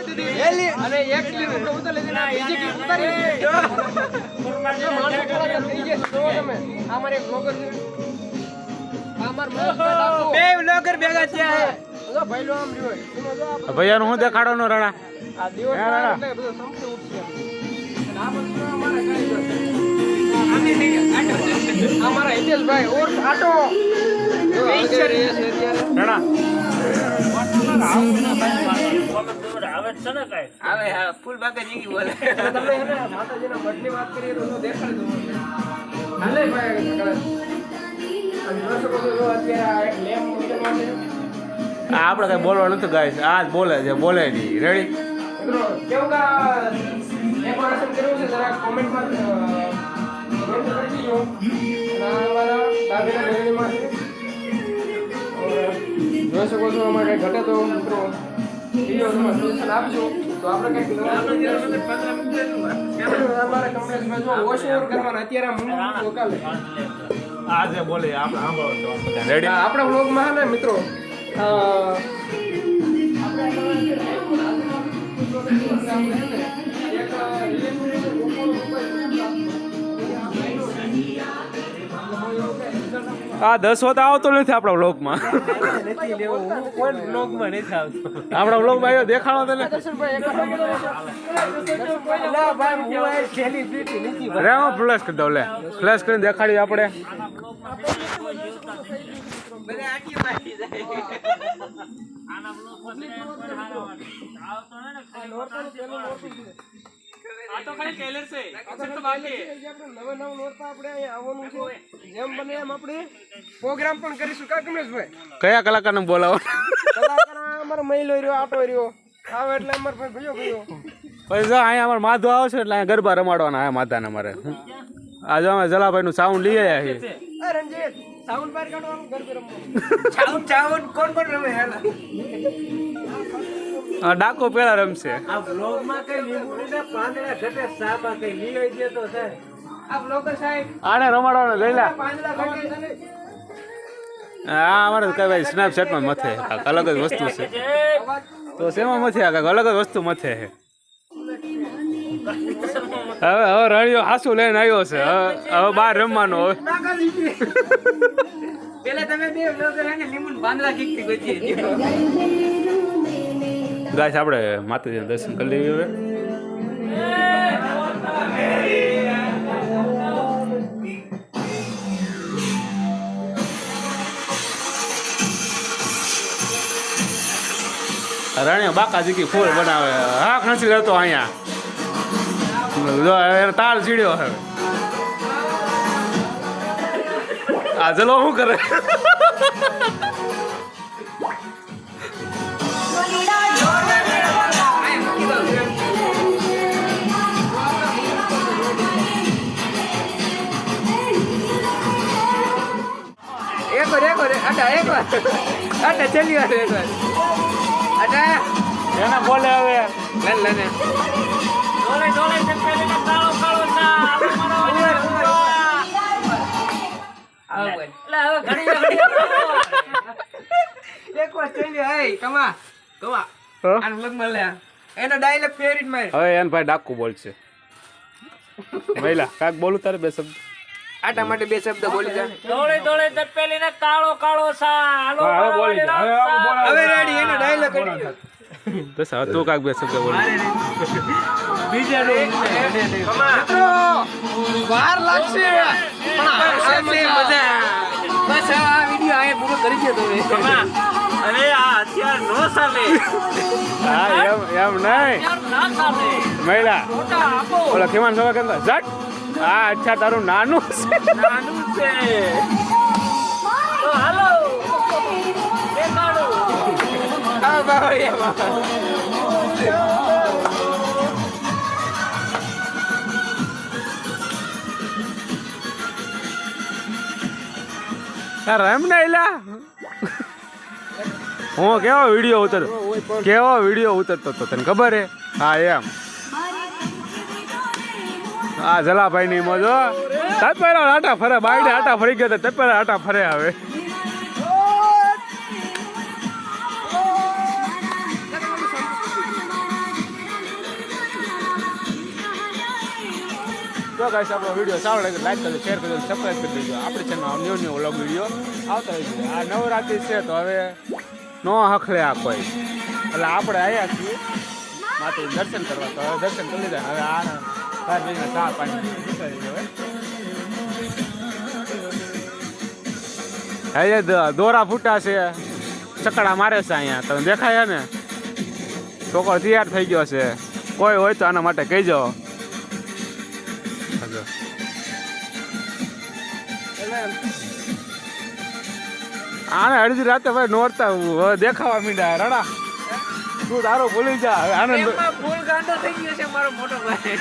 અને એક ક્લિપ આપણે ઉતારી લીધી બીજી ક્લિપ ઉતારી તમે આ મારે એક બ્લોગર છે આ માર બે બ્લોગર ભેગા થયા છે ભાઈ લો આમ રહ્યો ભૈયાનું હું દેખાડો નો રણા આ દિવસ એટલે બધો સંપૂર્ણ ઉઠશે અને આ બધું અમારે કરી દો અમારા હિતેશભાઈ ઓર આટો રણા આવે હા ફૂલ બાકા જીગી બોલે તમે એને માતાજીના મઠની વાત કરીએ તો દેખાડી દો હાલે ભાઈ અત્યારે એક લેમ મૂકેલો છે આપણે કઈ બોલવાનું નથી ગાઈસ આ જ બોલે છે બોલે નહીં રેડી મિત્રો કેવું કા ડેકોરેશન કર્યું છે જરા કોમેન્ટમાં કમેન્ટ કરી દીજો અને અમારા દાદીના ઘરેમાં છે જોઈ શકો છો અમારે કંઈ ઘટે તો મિત્રો વિડીયો તમે સજેશન આપજો તો આપણે કંઈક અમારા કમ્પ્લેક્સમાં જો વોશ ઓવર કરવાના અત્યારે મૂળ કાલે આ જે બોલે આપણે સાંભળો રેડી આપણા વ્લોગમાં ને મિત્રો આ 10 હોત આવતો નથી આપણા વ્લોગમાં આપણા વ્લોગમાં આવ્યો દેખાડો તને રે હું ફ્લેશ કરી દઉં લે ફ્લેશ કરીને દેખાડી આપણે પ્રોગ્રામ પણ કરીશું કા કમલેશભાઈ કયા કલાકારને બોલાવો કલાકાર અમારો મહિલો રહ્યો આટો રહ્યો આવે એટલે અમાર ભાઈ ભયો ભયો પછી જો અહીંયા અમારે માધો આવશે એટલે અહીંયા ગરબા રમાડવાના આ માતાને અમારે આજે અમે જલાભાઈ નું સાઉન્ડ લઈ આવ્યા છીએ રંજીત સાઉન્ડ બહાર કાઢવાનું ગરબે રમવાનું સાઉન્ડ કોણ કોણ રમે હેલા ડાકો પેલા રમશે આ બ્લોગમાં કઈ લીંબુના પાંદડા ઘટે સાબા કઈ લીઈ દે તો સાહેબ આ બ્લોગર સાહેબ આને રમાડવાનો લઈ લે પાંદડા ઘટે આ અમારે કઈ ભાઈ સ્નેપચેટમાં મથે અલગ જ વસ્તુ છે તો શેમાં મથે આ કાંઈક અલગ જ વસ્તુ મથે છે હવે રણિયો હાસુ લઈને આવ્યો છે હવે બહાર રમવાનો હવે પેલા તમે બે બ્લોગર આને લીંબુ પાંદડા કીકતી ગોતી ગાઈસ આપણે માતાજીના દર્શન કરી લઈએ હવે રાણીઓ બાકાજી ફૂલ બનાવે હાક નથી રહેતો અહીંયા તાલ ચીડ્યો હવે આ ચલો શું કરે એને બોલે હવે એનો ડાયલોગ ફેવરિટ મારે હવે એને ભાઈ ડાકુ બોલશે મહિલા કાક બોલું તારે બે શબ્દ આટા માટે બે શબ્દ બોલી જા દોડે દોડે તપેલી ને કાળો કાળો સા હાલો બોલી જા હવે રેડી એનો ડાયલોગ કરી બસ હવે તું કાક બે શબ્દ બોલ બીજા મિત્રો વાર લાગશે પણ આવશે મજા બસ આ વિડિયો આયે પૂરો કરી દે તમે અરે આ અત્યાર નો સામે હા એમ નહીં ના સામે મહિલા મોટા આપો ઓલા ખેમાન સવા કેમ જટ હા અચ્છા તારું નાનું છે નાનું છે તો હાલો દેખાડો આ બાવળિયા રમ ને એલા હું કેવો વિડીયો ઉતરતો હતો તને ખબર હે હા એમ આ જલાભાઈ ની મજો તપેલા આટા ફરે બાયડે આટા ફરી ગયા તપેલા આટા ફરે આવે તો ગાઈસ આપણો વિડીયો સારો લાગે લાઈક કરજો શેર કરજો સબસ્ક્રાઈબ કરી દેજો આપણી ચેનલ ન્યૂ વ્લોગ વિડીયો આવતા હોય છે આ નવરાત્રી છે તો હવે નો હખલે આ કોઈ એટલે આપણે આવ્યા છીએ માતા દર્શન કરવા તો હવે દર્શન કરી લીધા હવે આ બહાર જઈને ચા પાણી નીકળી હવે દોરા ફૂટા છે ચકડા મારે છે અહીંયા તમે દેખાય ને છોકરો તૈયાર થઈ ગયો છે કોઈ હોય તો આના માટે કહેજો આને અડધી રાતે ભાઈ નોરતા દેખાવા મીડા રડા તું તારો ભૂલી જા હવે આનંદ એમાં ફૂલ ગાંડો થઈ ગયો છે મારો મોટો ભાઈ